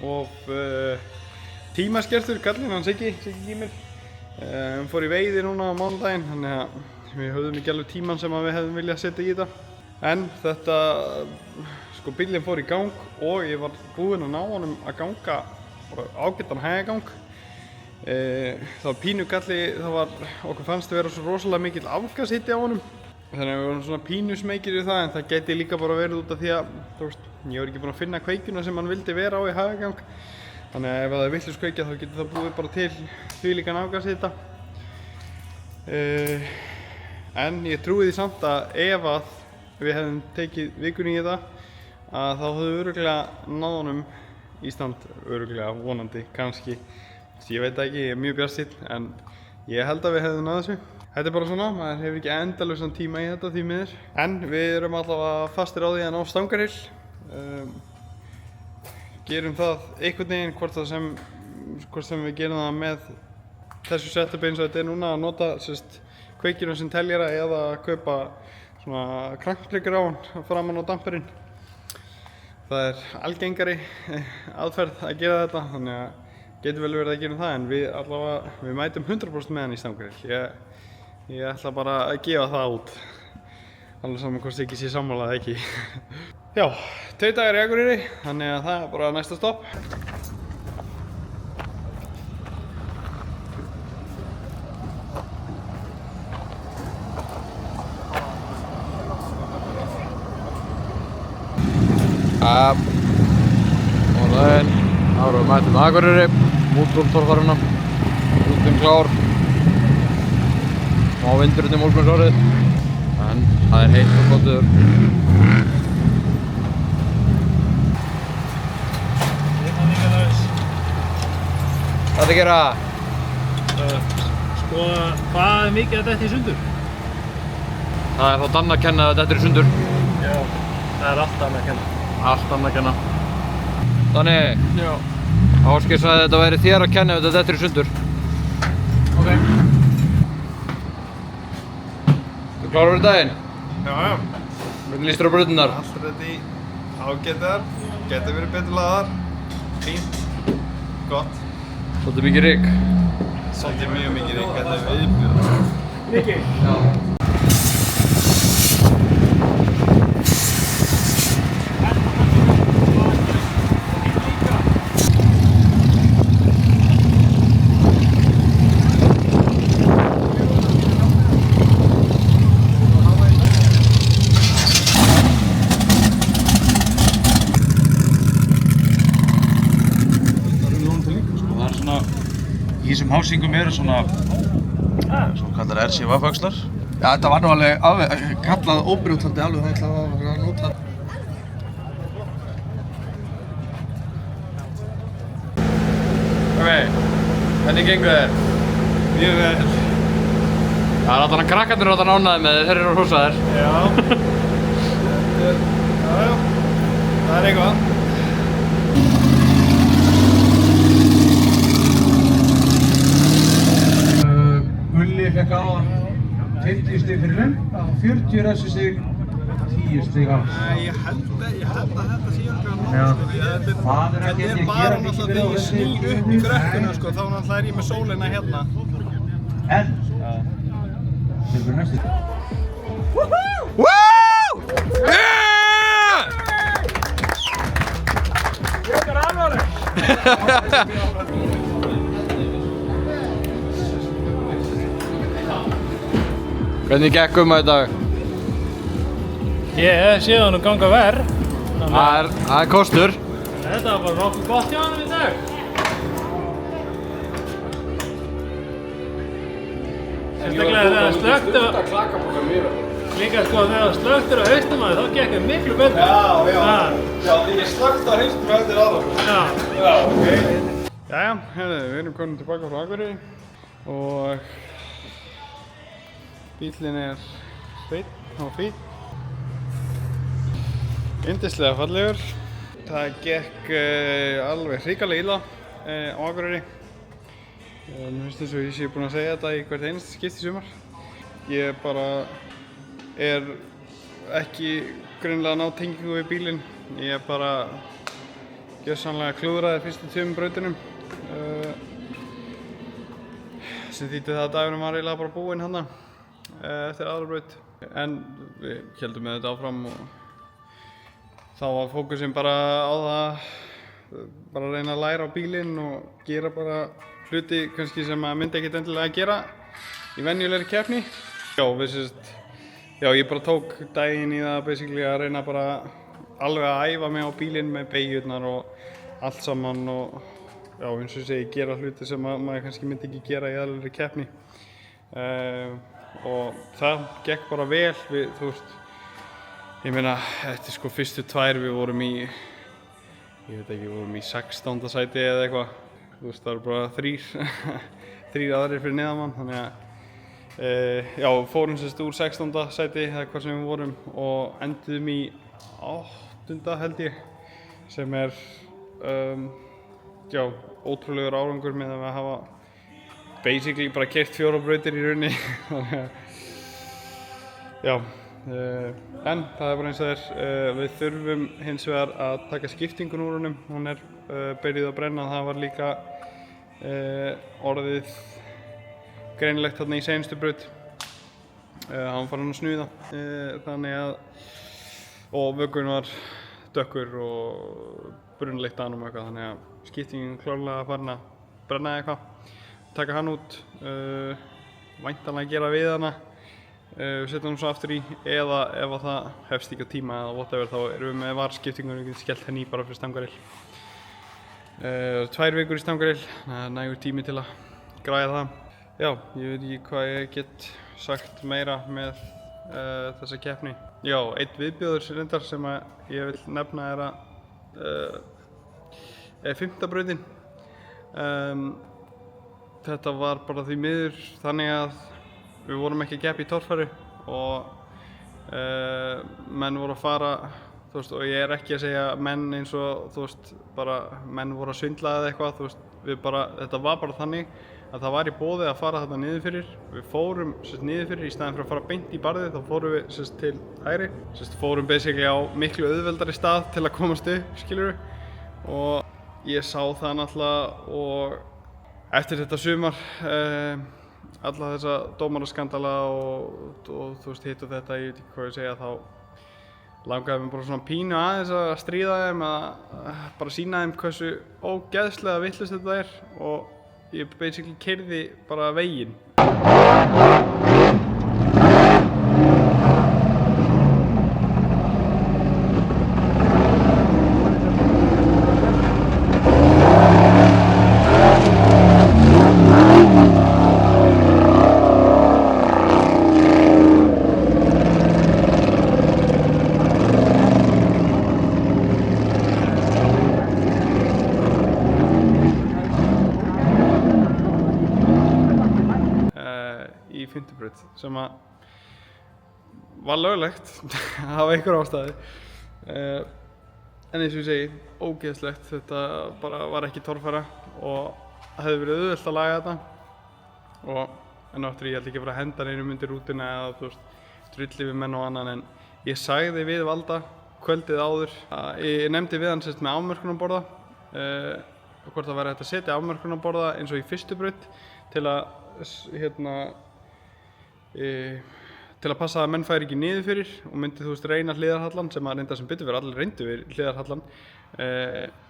of tímaskertur, kallinn hann Siggi Gímir. Hann fór í veiði núna á mánudaginn, þannig að við höfðum ekki alveg tímann sem við hefðum viljað setja í þetta. En þetta, sko, bíllinn fór í gang og ég var búinn að ná honum að ganga ágætan hægagang. Það var pínu galli, okkur fannst að vera svo rosalega mikill afgashiti á honum. Þannig að við vorum svona pínu smekir í það, en það gæti líka bara verið út af því að, þú veist, ég var ekki búinn að finna kveikjuna sem hann vildi vera á í hægagang. Þannig að ef það er vitlaus kveikja þá getur það búið bara til þvílíkan afgashita. En ég trúi því samt að ef að við hefðum tekið vikunni í þetta, að þá höfum við örugglega náð honum í stand, örugglega, vonandi, kannski. Ég veit ekki, ég er mjög bjartsýnn, en ég held að við hefðum náð þessu. Þetta er bara svona, maður hefur ekki endalausan tíma í þetta því miður. En við erum allavega fastir á því að ná Stangarhyl. Gerum það einhvern veginn, hvort sem við gerum það með þessu setupi eins og þetta er núna, að nota kveikjuna sem teljara eða að kaupa svona krankpluggur á hann framan á damperinn. Það er algengari aðferð að gera þetta, þannig að getur vel verið að gera það, en við mætum 100% með hann í Stangarhyl. Ég ætla bara að gefa það út. Alveg saman hvort ekki sé sammála eða ekki. Já, 2 dagar í Akureyri, þannig að það er bara næsta stopp. Og daginn, þá erum við mættum á Akureyri, múlgumtorfaruna, útum klár. Má vindurinn í morgunsárið, en það er heitt og gott viður. Hvað er að gera? Skoða hvað er mikið að detta í sundur? Það er þá Dan að kenna að þetta er í sundur. Já, það er allt annað að kenna. Allt annað að kenna. Þannig, Já. Ásgeir sagði að þetta væri þér að kenna ef þetta er í sundur. Ok. Þú klárar fyrir daginn? Já, já. Hvernig líst þér á brautirnar? Allt reddi, ágætar, geta verið betur lagðar, fínt, gott. Svolítið mikið rykk. Svolítið mjög mikið reyk, þetta er viðbjóð. Mikið? Já. Í þessum hásingum eru svona kallar RCV-axlar. Já, þetta var nú alveg kallað óbrjótandi alveg það ætlaði að vera að nota. Ok, hvernig gengur þér? Mjög vel. Það er alltaf krakkarnir átt að ánæði með þér, þeir eru að hrósa þér. Já. Já, það er eitthvað. Gulli fekk á hann 50 stig fyrir lömp, 40 refsistig, 10 stig alls. Ég held að þetta sé örgulega Já. nóg, sko. Þetta er bara náttúrulega þegar ég sný upp í brekkuna, sko, þá náttúrulega er ég með sólina hérna. En, sem fyrir næstu. Hvernig gekk það í dag? Ég sé það nú ganga verð. Það er kostur. Þetta var bara nokkuð gott hjá honum í dag. Sérstaklega þegar það slökkti líka sko þegar það slökkti á haustum að þá gekk það miklu betur. Já, því ég slökkt á haustum eftir aðra. Já, ok. Jæja, við erum komin tilbaka frá Akureyri og bíllinn er hreinn og fínn. Yndislega fallegur. Það gekk alveg hrikalega illa á Akureyri. Mér finnst eins og ég sé búinn að segja þetta í hvert einasta skipti í sumar. Ég bara er ekki greinilega að ná tengingu við bílinn. Ég bara gjörsamlega klúðraði fyrstu 2 brautunum. Sem þýddi það að dagurinn var eiginlega bara búinn þarna eftir aðra braut. En við héldum með þetta áfram og þá var fókusinn bara á það bara að reyna að læra á bílinn og gera bara hluti kannski sem maður myndi ekkert endilega að gera í venjulegri keppni. Já, ég bara tók daginn í það basically að reyna bara alveg að æfa mig á bílinn með beygjurnar og allt saman og já, eins og ég segi, gera hluti sem maður kannski myndi ekki gera í eðlilegri keppni. Og það gekk bara vel, þú veist, ég meina, eftir sko fyrstu 2 við vorum í, ég veit ekki, við vorum í 16. sæti eða eitthvað. Þú veist, það eru bara 3 aðrir fyrir neðan mann, þannig að já, fórum sérst úr 16. sæti eða hvað sem við vorum og enduðum í 8. held ég, sem er já, ótrúlegur árangur með að hafa basically bara keyrt 4 brautir í rauninni. Þannig að já, en það er bara eins og það er. Við þurfum hins vegar að taka skiptingun úr honum. Hún er byrjuð að brenna. Það var líka orðið greinilegt þarna í seinustu braut. hann var farin að snuða, þannig að, og vöggurinn var dökkur og brunnleitt að hann og eitthvað, þannig að skiptingin klárlega farin að brenna eitthvað, taka hann út, væntanlega gera við hana, setja hann svo aftur í, eða ef það hefst ekki á tíma eða whatever, þá erum við með varskiptingu og við getum skellt henni í bara fyrir stangarill. 2 vikur í stangarill, nægur tími til að græða það. Já, ég veit ekki hvað ég get sagt meira með þessa keppni. Já, einn viðbjóður reyndar sem ég vil nefna er 5. brautin. Þetta var bara því miður þannig að við vorum ekki að keppa í torfæru og menn voru að fara, þú veist, og ég er ekki að segja menn eins og, þú veist, bara menn voru að svindla eða eitthvað, þú veist, þetta var bara þannig að það var í boði að fara þarna niður fyrir. Við fórum niður fyrir í staðinn fyrir að fara beint í barðið, þá fórum við til hægri. Fórum basically á miklu auðveldari stað til að komast upp, skilurðu. Og ég sá það náttúrulega og eftir þetta sumar, alla þessa dómaraskandala og þú veist hitt og þetta, ég veit ekki hvað ég segja, þá langaði mér bara svona pínu aðeins að stríða þeim, að bara sýna þeim hversu ógeðslega vitlaust þetta er og ég basically keyrði bara veginn. Í 5. braut sem að var löglegt af einhver ástæði, en eins og ég segi, ógeðslegt. Þetta bara var ekki torfæra og hefði verið auðvelt að laga þetta en aftur ég held ekki að fara að henda neinum undir rútuna eða þú veist, drulli við menn og annan, en ég sagði við Valda kvöldið áður að ég nefndi við hann með afmörkunarborða, hvort það væri hægt að setja afmörkunarborða eins og í 1. braut til að til að passa að menn færi ekki niður fyrir og myndi, þú veist, reyna hliðarhallan, sem að reynda sem betur verið, allir reyndu við hliðarhallan,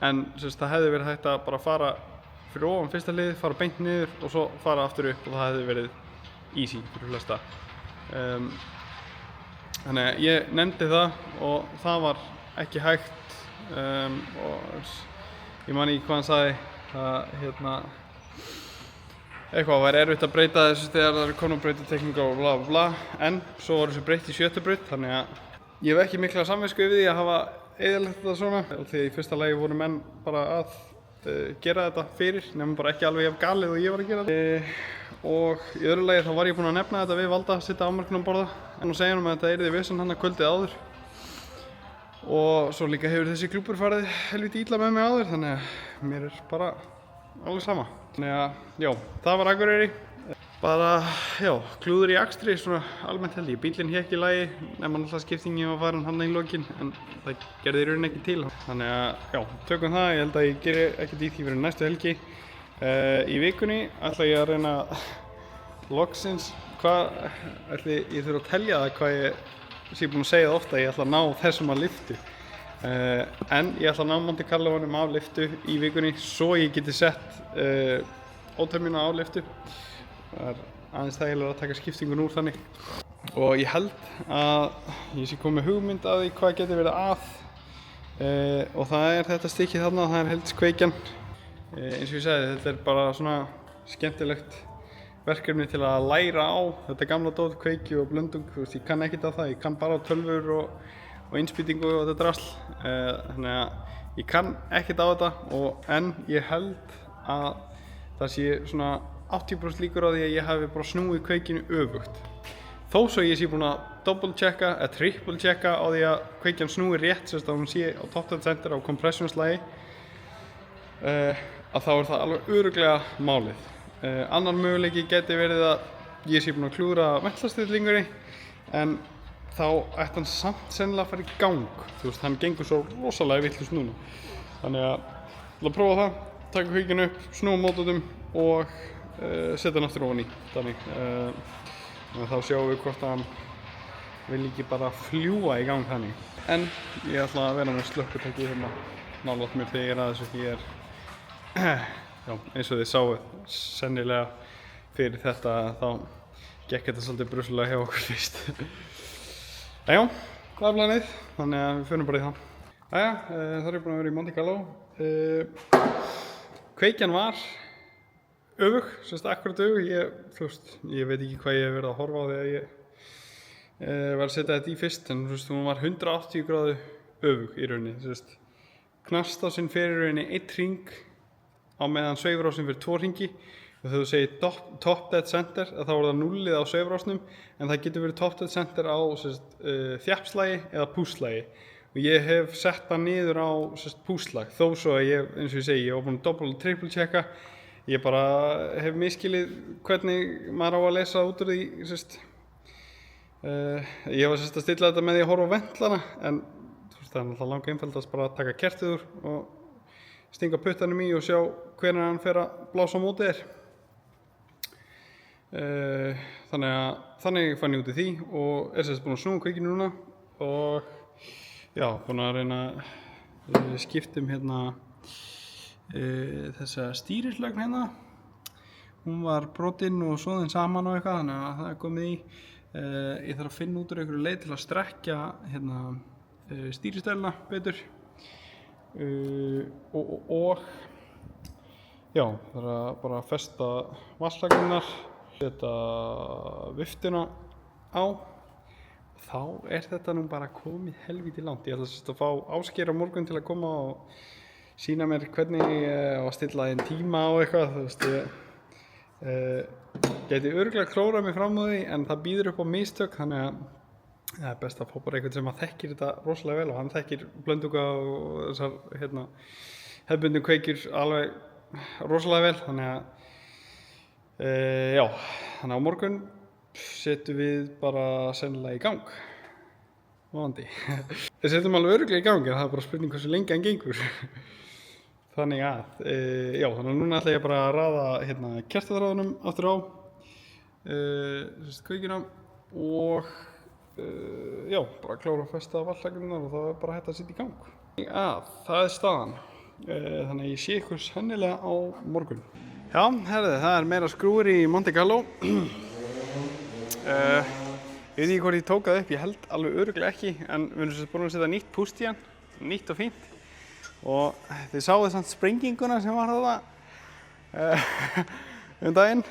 en það hefði verið hægt að bara fara fyrir ofan fyrsta hlið, fara beint niður og svo fara aftur upp og það hefði verið easy fyrir flesta. Þannig að ég nefndi það og það var ekki hægt, og ég man ekki hvað hann sagði, eitthvað væri erfitt að breyta þessu þegar það eru komin breytatekningar og bla bla bla, en svo var þessu breytt í 7. braut, þannig að ég hef ekki mikla samvisku yfir því að hafa eyðilagt þetta svona, og því í fyrsta lagi voru menn bara að gera þetta fyrir, nefnum bara ekki alveg jafn galið og ég var að gera þetta. Og í öðru lagi þá var ég búinn að nefna þetta við Valda að setja afmörkunarborða, en segja honum að þetta yrði vesen hann að kvöldið áður. Og svo líka hefur þessi klúbbur farið helviti illa með mig áður, þannig að mér er bara alveg sama. Þannig að, já, það var Akureyri. Bara, já, klúður í akstri, svona almennt held ég. Bíllinn hékk í lagi, nema náttúrulega skiptingin var farin hann í lokin, en það gerði í rauninni ekki til. Þannig að, já, tökum það. Ég held að ég geri ekkert í því fyrir næstu helgi. Í vikunni ætla ég að reyna loksins, ég þurfa að telja það hvað ég sé búinn að segja það ofta, ég ætla að ná þessum að lyftu. En ég ætla að ná Monte Carlo-unum af lyftu í vikunni svo ég geti sett ótermina á lyftu. Það er aðeins þægilega að taka skiptingun úr þannig. Og ég held að ég sé komið hugmynd að því hvað geti verið að. Og það er þetta stykkið þarna, það er heldskveikjan. Eins og ég sagði, þetta er bara svona skemmtilegt verkefni til að læra á þetta gamla dót, kveiki og blöndung. Þú veist, ég kann ekkert af það, ég kann bara á tölvur og innspýtingu og þetta drasl. Þannig að ég kann ekkert á þetta, en ég held að það sé svona 80% líkur á því að ég hafi bara snúið kveikinu öfugt. Þó svo ég sé búinn að double-checka eða triple-checka á því að kveikjan snúi rétt, sérst að hún sé á top dead center á compression-slagi, að þá er það alveg örugglega málið. Annar möguleiki geti verið að ég sé búinn að klúðra ventlastillingunni, en þá ætti hann samt sennilega að fara í gang. Þú veist, hann gengur svo rosalega vitlaust núna. Þannig að prófa það, taka kveikinu upp, snúa mótotum og setja hann aftur ofan í. Þannig, og þá sjáum við hvort að hann vil ekki bara fljúga í gang þannig. En ég ætla að vera með slökkutæki hérna nálægt mér þegar ég er að þessu. Ég er, já, eins og þið sáu sennilega fyrir þetta þá gekk þetta svolítið bruslega hjá okkur fyrst. Já, það er planið, þannig að við förum bara í það. Jæja, það er búin að vera í Monte Carlo. Kveikjan var öfug, semst akkurat öfug. Ég veit ekki hvað ég hef verið að horfa á þegar ég var að setja þetta í fyrst, en hún var 180 gráðu öfug í rauninni. Knastásinn fer í rauninni 1 hring á meðan sveifrásinn fyrir 2 hringi. Og þegar þú segir top dead center, þá er það 0 á sveifrásnum, en það getur verið top dead center á þjappslagi eða pússlagi. Og ég hef sett það niður á pússlag, þó svo að ég, eins og ég segi, ég var búinn að double og triple checka. Ég bara hef misskilið hvernig maður á að lesa út úr því, ég var að stilla þetta með því að horfa á ventlana, en það er náttúrulega langa einfaldast bara að taka kertið úr og stinga puttanum í og sjá hvenær hann fer að blása á móti þér. Þannig fann ég út í því og er búinn að snúa kveikinu núna og já, búinn að reyna að skipta hérna þessa stýrislögn hérna. Hún var brotinn og soðin saman og eitthvað, þannig að það er komið í. Ég þarf að finna út úr einhverju leið til að strekkja hérna stýristæluna betur og já, það er að bara festa vatnslagnirnar, setja viftuna á. Þá er þetta nú bara komið helvíti langt. Ég ætla að fá Ásgeir á morgun til að koma og sýna mér hvernig ég á að stilla inn tíma og eitthvað. Ég gæti örugglega klórað mig fram á því, en það býður upp á mistök, þannig að það er best að fá bara einhvern sem að þekkir þetta rosalega vel og hann þekkir blönduga og þessar hefðbundnu kveikjur alveg rosalega vel. Þannig að já, þannig að á morgun setjum við bara sennilega í gang. Vonandi. Við setjum alveg örugglega í gang, en það er bara spurning hversu lengi hann gengur. Þannig að, já, þannig að núna ætla ég bara að raða hérna kertaþráðunum aftur á kveikjuna og já, bara klára að festa vatnslagnirnar og það er bara hægt að setja í gang. Það er staðan. Þannig að ég sé ykkur sennilega á morgun. Já, herðu, það er meira skrúfur í Monte Carlo. Ég veit ekki hvort ég tók það upp, ég held alveg örugglega ekki, en við erum búin að setja nýtt púst í hann, nýtt og fínt. Og þið sáu samt sprenginguna sem var þarna daginn.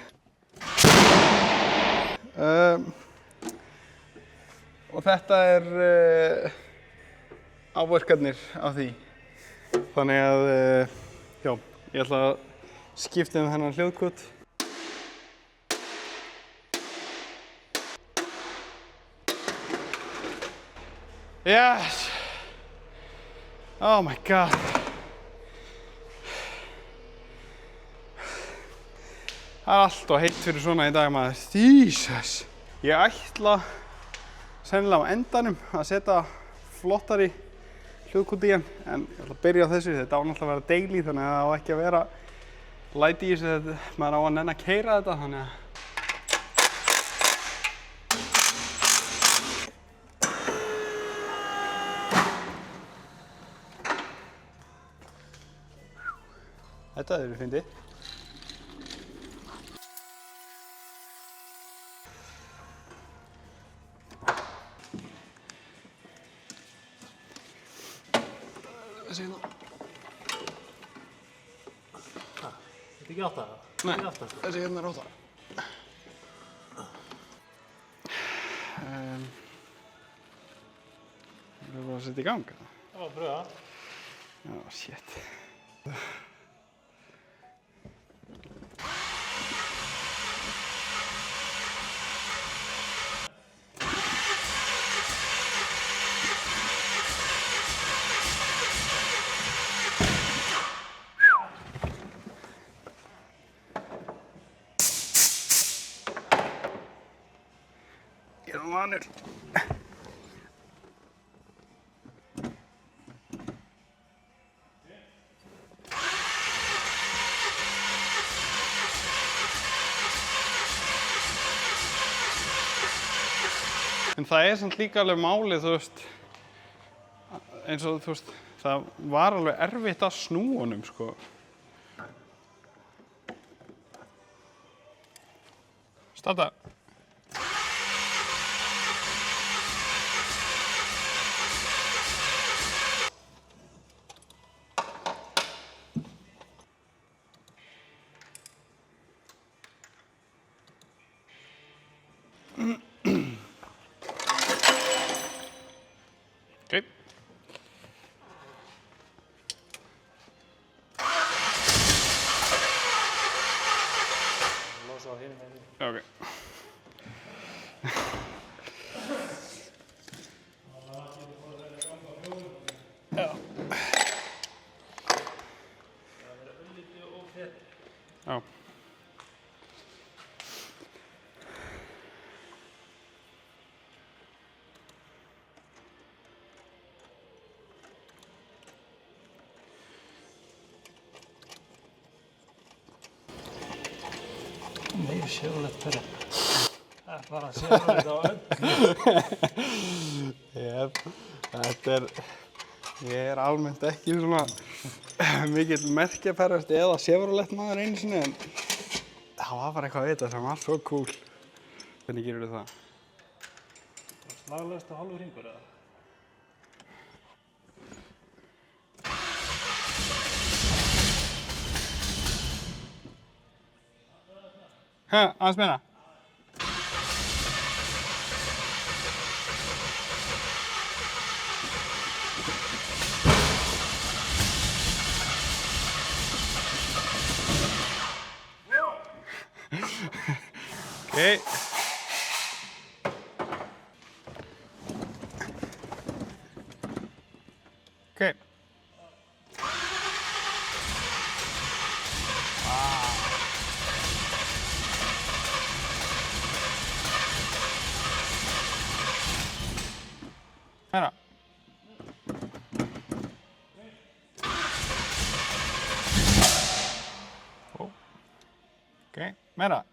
Og þetta er áverkarnir af því. Þannig að, já, ég ætla að skipta þennan hljóðkút. Yes! Oh my god. Það er allt og heitt fyrir svona í dag, maður. Jesus! Ég ætla sennilega á endanum að setja flottari hljóðkút í hann, en ég ætla að byrja á þessu. Þetta á náttúrulega að vera daily, þannig að það á ekki að vera light í þessu, maður á að nenna að keyra þetta, þannig að þetta er fyndið. Þessi hérna. Þetta er ekki átt að það? Nei, þessi hérna er átt að. Við erum bara að setja í gang. Já, pröfa. Já, shit. Gerum vanur. það samt líka alveg málið, þú veist, eins og þú veist, það var alveg erfitt að snúa honum, sko. Starta. Okay. Okay. Ja. Ja. Meio Chevrolet, pera. Bara Chevrolet á Jep, þetta ég almennt ekki svona mikill merkjaferðast eða Chevrolet maður einu sinni, en það var bara eitthvað við þetta sem var svo cool. Hvernig gerir þú það? Slaglaust og hálfur hringur, eða? Aðeins meina. Okay. Okay. Meira. Oh. Okay, meira.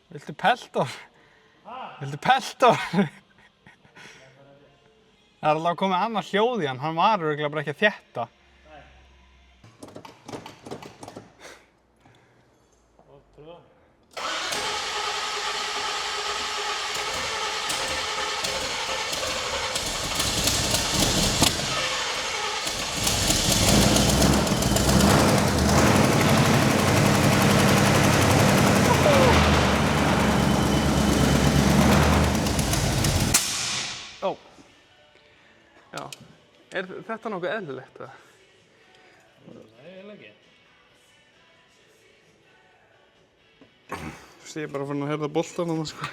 Viltu peltor? Viltu peltor? Það alveg komið annar hljóð í hann var örugglega bara ekki að þétta. Ó. Já. Þetta nokkuð eðlilegt, eða? Nei, eiginlega ekki. Þú sé bara fyrir að herða boltan þarna, sko.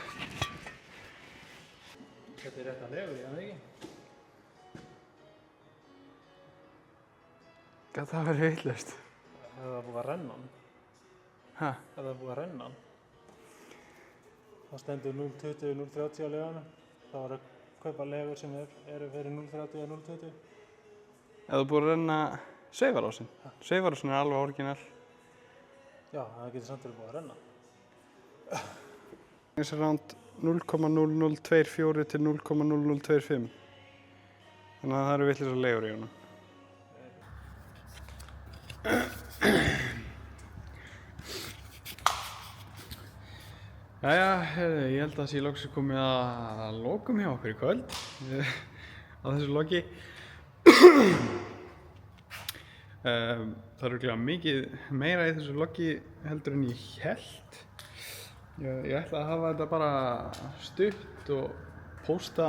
Þetta rétt að legur, ég veit ekki. Gat það verið vitlaust? Það var búið að renna hann. Ha? Það var búið að renna hann. Það stendur 0.20, 0.30 á legunum. Það var að kaupa legur sem eru fyrir 0.30 og 0.20. Eða þú búið að renna sveifarásin? Sveifarásin alveg orginal. Já, það getur samt verið búið að renna. Eins og ránd 0,0024 til 0,0025. Þannig að það eru vitlausar legur í honum. Jæja, ég held að það sé loksins komið að lokum hjá okkur í kvöld á þessu loki. Það er örugglega mikið meira í þessu loki heldur en ég hélt. Ég ætla að hafa þetta bara stutt og pósta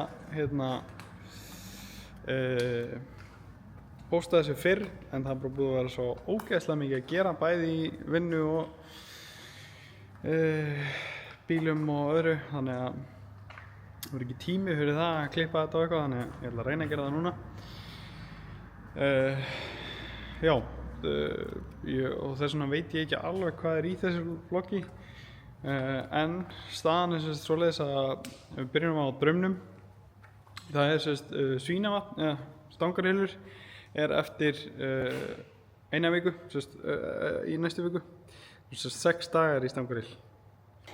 pósta þessu fyrr, en það er bara búið að vera svo ógeðslega mikið að gera bæði í vinnu og bílum og öðru, þannig að það verður ekki tími fyrir það að klippa þetta og eitthvað, þannig að ég ætla að reyna að gera það núna. Já, og þess vegna veit ég ekki alveg hvað er í þessu vloggi, en staðan er svoleiðis að við byrjum á draumnum. Það er svínavatn, stangarhylur, er eftir eina viku, í næstu viku, 6 dagar í stangarill.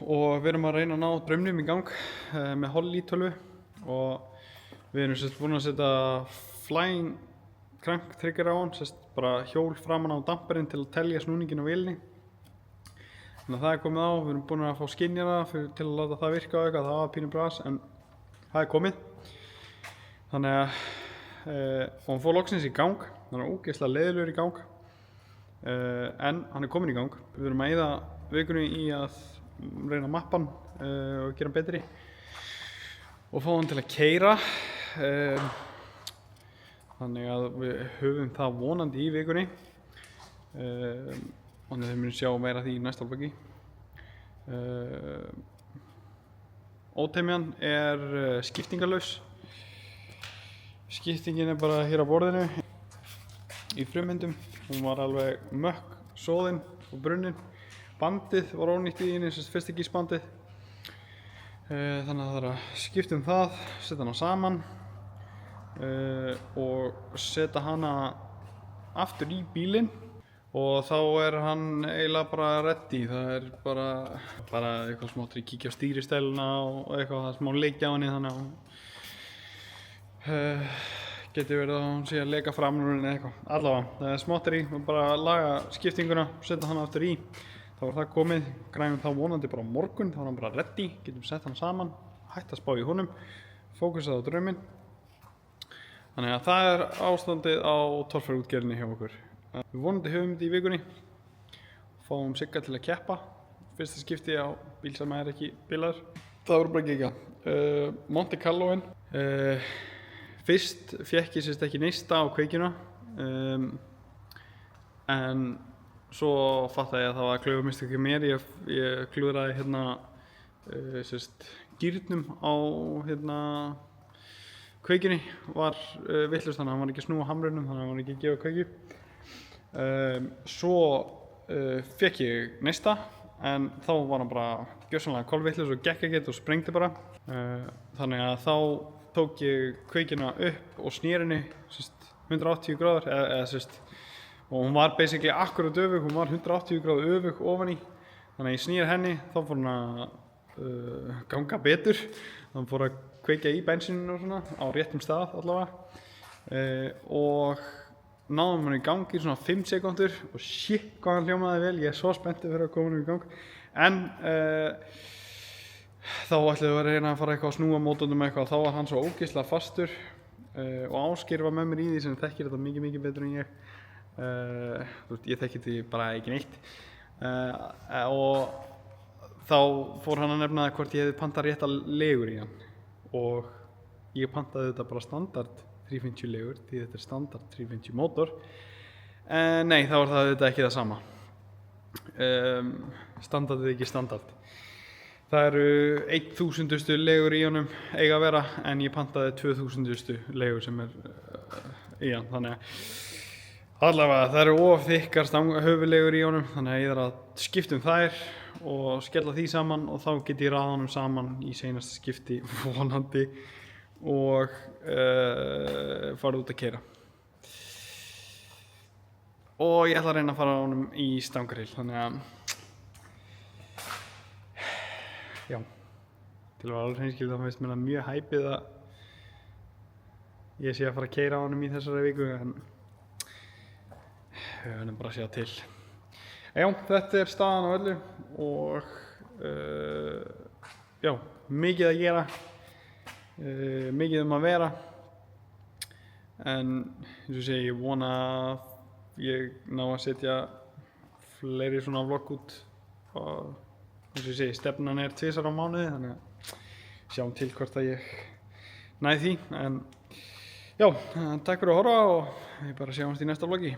Og við erum að reyna að ná draumnum í gang með Holly tölvu og við erum búin að setja flying crank trigger á hann, bara hjól framan á damperinn til að telja snúningin á vélinni. Þannig að það er komið á, við erum búin að fá skynjara til að láta það virka á eitthvað, það var pínu bras en það er komið. Þannig að og hann fór loksins í gang, hann er ógeðslega leiðilegur í gang en hann er komin í gang. Við erum að eyða vikunni í að reyna að mappa hann og gera hann betri og fá hann til að keyra. Þannig að við höfum það vonandi í vikunni og þið munum sjá meira af því í næsta vloggi. Ótemjan er skiptingarlaus. Skiptingin er bara hér á borðinu í frummyndum. Hún var alveg mökk soðin og brunnin. Bandið var ónýtt í henni, fyrsta gísbandið. Þannig að það er að skipta það, setja hana saman og setja hana aftur í bílinn og þá er hann eiginlega bara ready. Það er bara eitthvað smátt að kíkja á stýristæluna og eitthvað það smá leikja á henni þannig að geti verið að hún sé að leika fram úr henni eitthvað. Allavega, það er smáttari og bara laga skiptinguna, setja hana aftur í. Þá er það komið, græjum þá vonandi bara á morgun, þá er hann bara ready, getum sett hann saman, hætt að spá í honum, fókusað á drauminn. Þannig að það er ástandið á torfæruútgerðinni hjá okkur. Við vonandi höfum þetta í vikunni, fáum Sigga til að keppa, fyrsta skipti á bíl sem er ekki bilaður. Það voru bara geggjað. Monte Carloinn, fyrst fékk ég ekki neista á kveikjuna, en svo fattaði ég að það var klaufamistök hjá mér. Ég klúðraði gírnum á kveikjunni var vitlaust, þannig að hann var ekki að snúa hamrinum, þannig að hann var ekki að gefa kveikju. Svo fékk ég neista en þá var hann bara gjörsamlega kolvitlaus og gekk ekkert og sprengdi bara. Þannig að þá tók ég kveikjuna upp og sneri henni 180 gráður og hún var basically akkurat öfug, hún var 180 gráðu öfug ofan í. Þannig að ég snýr henni, þá fór hún að ganga betur. Þannig fór að kveikja í bensíninu og svona, á réttum stað allavega. Og náðum hann í gang í svona 5 sekúndur og shit hvað hann hljómaði vel, ég er svo spenntið fyrir að koma hann í gang. En þá ætluðum við að reyna að fara eitthvað að snúa mótornum eitthvað, þá var hann svo ógeðslega fastur og Ásgeir var með mér í því sem þekkir þetta mikið betur en ég. Ég þekki því bara ekki neitt og þá fór hann að nefna hvort ég hefði pantað rétta legur í hann og ég pantaði þetta bara standard 350 legur því þetta er standard 350 mótor en nei, þá var það auðvitað ekki það sama. Standardið er ekki standard. Það eru 1000 legur í honum eiga að vera en ég pantaði 2000 legur sem er í hann, þannig að allavega, það eru of þykkar höfuðlegur í honum, þannig að ég þarf að skipta þær og skella því saman og þá get ég raða honum saman í seinasta skipti vonandi og fara út að keyra. Og ég ætla að reyna að fara honum í stangarill, þannig að já, til að vera alveg hreinskilinn þá finnst mér það mjög hæpið að ég sé að fara að keyra honum í þessari viku en við verðum bara að sjá til. Já, þetta er staðan á öllu og já, mikið að gera, mikið að vera en eins og segi, ég vona að ég ná að setja fleiri svona vlogg út og eins og ég segi, stefnan er 2 á mánuði þannig að sjáum til hvort að ég næði því en já, takk fyrir að horfa og við bara sjáumst í næsta vloggi.